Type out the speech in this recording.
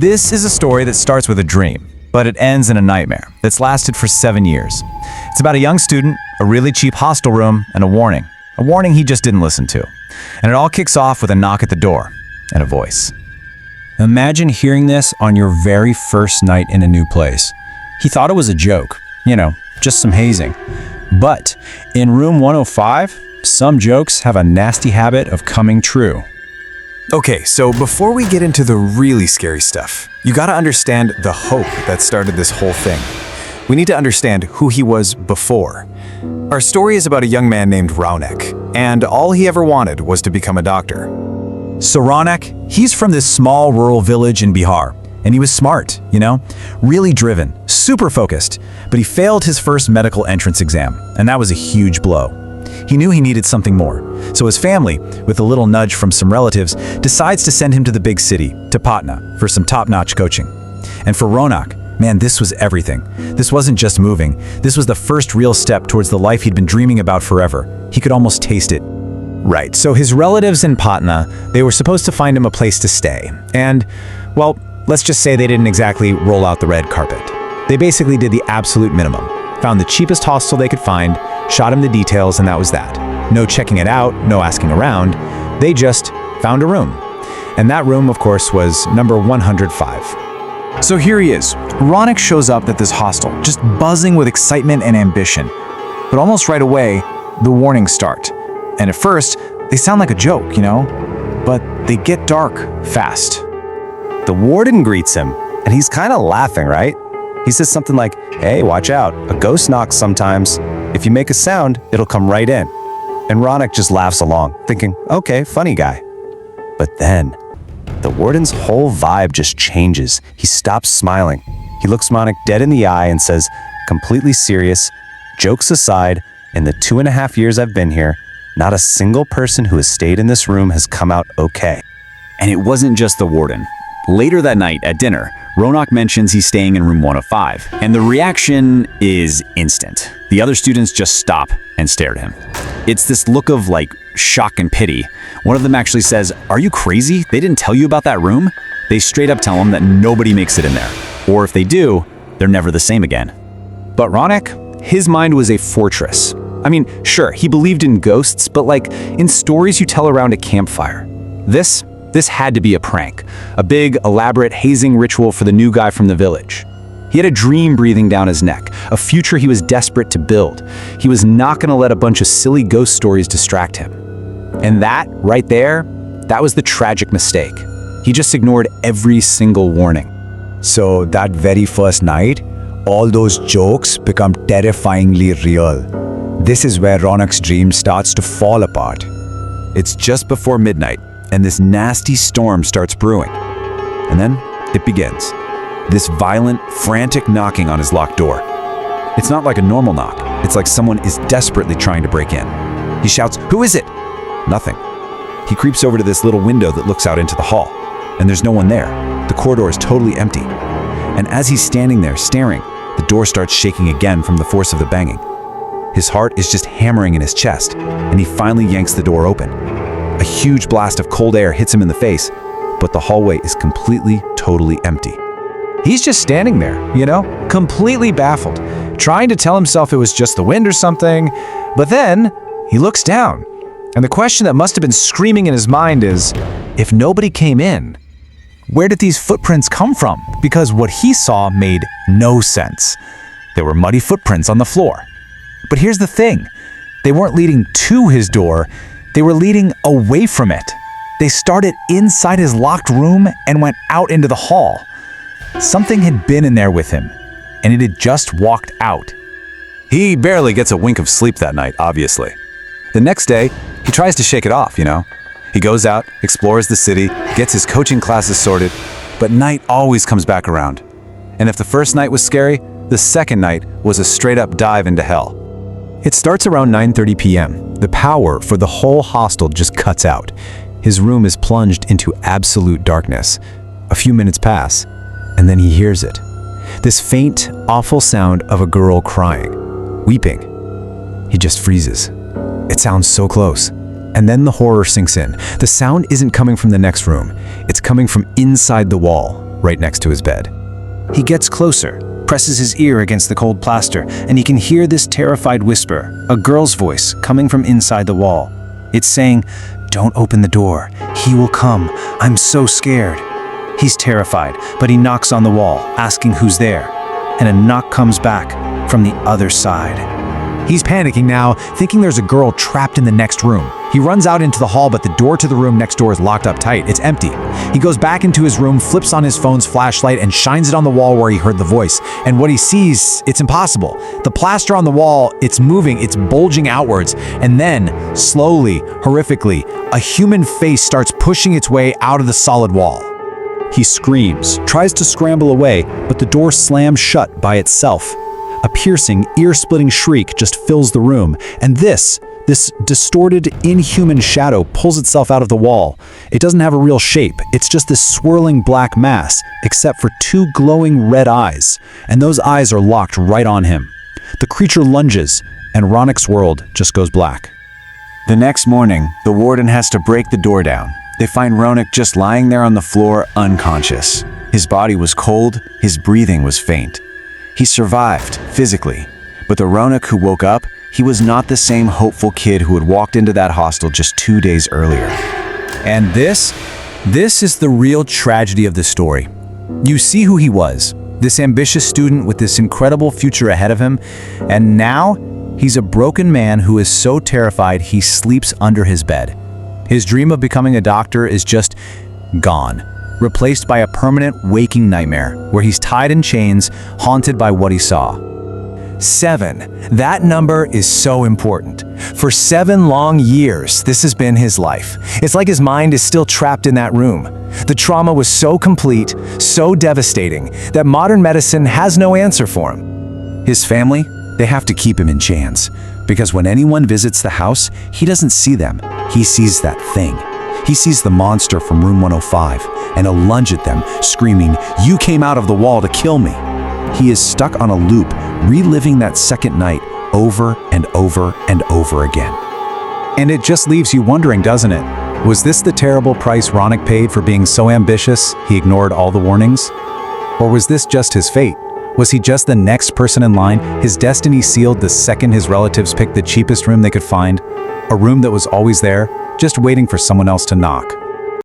This is a story that starts with a dream, but it ends in a nightmare that's lasted for 7 years. It's about a young student, a really cheap hostel room, and a warning. A warning he just didn't listen to. And it all kicks off with a knock at the door and a voice. Imagine hearing this on your very first night in a new place. He thought it was a joke, just some hazing. But in room 105, some jokes have a nasty habit of coming true. Okay, so before we get into the really scary stuff, you gotta understand the hope that started this whole thing. We need to understand who he was before. Our story is about a young man named Raunak, and all he ever wanted was to become a doctor. So Raunak, he's from this small rural village in Bihar, and he was smart, really driven, super focused, but he failed his first medical entrance exam, and that was a huge blow. He knew he needed something more, so his family, with a little nudge from some relatives, decides to send him to the big city, to Patna, for some top-notch coaching. And for Raunak, man, this was everything. This wasn't just moving. This was the first real step towards the life he'd been dreaming about forever. He could almost taste it. Right, so his relatives in Patna, they were supposed to find him a place to stay. And, well, let's just say they didn't exactly roll out the red carpet. They basically did the absolute minimum. Found the cheapest hostel they could find, shot him the details, and that was that. No checking it out, no asking around. They just found a room. And that room, of course, was number 105. So here he is. Raunak shows up at this hostel, just buzzing with excitement and ambition. But almost right away, the warnings start. And at first, they sound like a joke, but they get dark fast. The warden greets him, and he's kind of laughing, right? He says something like, "Hey, watch out, a ghost knocks sometimes. If you make a sound, it'll come right in." And Raunak just laughs along, thinking, okay, funny guy. But then, the warden's whole vibe just changes. He stops smiling. He looks Raunak dead in the eye and says, completely serious, "Jokes aside, in the 2.5 years I've been here, not a single person who has stayed in this room has come out okay." And it wasn't just the warden. Later that night at dinner, Raunak mentions he's staying in room 105, and the reaction is instant. The other students just stop and stare at him. It's this look of shock and pity. One of them actually says, "Are you crazy? They didn't tell you about that room?" They straight up tell him that nobody makes it in there. Or if they do, they're never the same again. But Raunak, his mind was a fortress. I mean, sure, he believed in ghosts, but in stories you tell around a campfire. This had to be a prank, a big, elaborate hazing ritual for the new guy from the village. He had a dream breathing down his neck, a future he was desperate to build. He was not going to let a bunch of silly ghost stories distract him. And that, right there, that was the tragic mistake. He just ignored every single warning. So that very first night, all those jokes become terrifyingly real. This is where Raunak's dream starts to fall apart. It's just before midnight, and this nasty storm starts brewing. And then it begins. This violent, frantic knocking on his locked door. It's not like a normal knock. It's like someone is desperately trying to break in. He shouts, "Who is it?" Nothing. He creeps over to this little window that looks out into the hall, and there's no one there. The corridor is totally empty. And as he's standing there staring, the door starts shaking again from the force of the banging. His heart is just hammering in his chest, and he finally yanks the door open. A huge blast of cold air hits him in the face, but the hallway is completely, totally empty. He's just standing there, completely baffled, trying to tell himself it was just the wind or something, but then he looks down, and the question that must have been screaming in his mind is, if nobody came in, where did these footprints come from? Because what he saw made no sense. There were muddy footprints on the floor. But here's the thing, they weren't leading to his door, they were leading away from it. They started inside his locked room and went out into the hall. Something had been in there with him, and it had just walked out. He barely gets a wink of sleep that night, obviously. The next day, he tries to shake it off, He goes out, explores the city, gets his coaching classes sorted, but night always comes back around. And if the first night was scary, the second night was a straight-up dive into hell. It starts around 9:30 p.m. The power for the whole hostel just cuts out. His room is plunged into absolute darkness. A few minutes pass, and then he hears it. This faint, awful sound of a girl crying, weeping. He just freezes. It sounds so close. And then the horror sinks in. The sound isn't coming from the next room. It's coming from inside the wall, right next to his bed. He gets closer, presses his ear against the cold plaster, and he can hear this terrified whisper, a girl's voice coming from inside the wall. It's saying, "Don't open the door. He will come. I'm so scared." He's terrified, but he knocks on the wall, asking who's there. And a knock comes back from the other side. He's panicking now, thinking there's a girl trapped in the next room. He runs out into the hall, but the door to the room next door is locked up tight. It's empty. He goes back into his room, flips on his phone's flashlight, and shines it on the wall where he heard the voice. And what he sees, it's impossible. The plaster on the wall, it's moving, it's bulging outwards. And then, slowly, horrifically, a human face starts pushing its way out of the solid wall. He screams, tries to scramble away, but the door slams shut by itself. A piercing, ear-splitting shriek just fills the room, and this distorted, inhuman shadow pulls itself out of the wall. It doesn't have a real shape, it's just this swirling black mass, except for two glowing red eyes, and those eyes are locked right on him. The creature lunges, and Raunak's world just goes black. The next morning, the warden has to break the door down. They find Raunak just lying there on the floor, unconscious. His body was cold, his breathing was faint. He survived, physically, but the Raunak who woke up, he was not the same hopeful kid who had walked into that hostel just 2 days earlier. And this is the real tragedy of the story. You see who he was, this ambitious student with this incredible future ahead of him, and now he's a broken man who is so terrified he sleeps under his bed. His dream of becoming a doctor is just gone, replaced by a permanent waking nightmare where he's tied in chains, haunted by what he saw. 7. That number is so important. For 7 long years, this has been his life. It's like his mind is still trapped in that room. The trauma was so complete, so devastating, that modern medicine has no answer for him. His family, they have to keep him in chains, because when anyone visits the house, he doesn't see them. He sees that thing. He sees the monster from room 105, and he'll lunge at them, screaming, "You came out of the wall to kill me." He is stuck on a loop, reliving that second night over and over and over again. And it just leaves you wondering, doesn't it? Was this the terrible price Raunak paid for being so ambitious he ignored all the warnings? Or was this just his fate? Was he just the next person in line, his destiny sealed the second his relatives picked the cheapest room they could find? A room that was always there, just waiting for someone else to knock.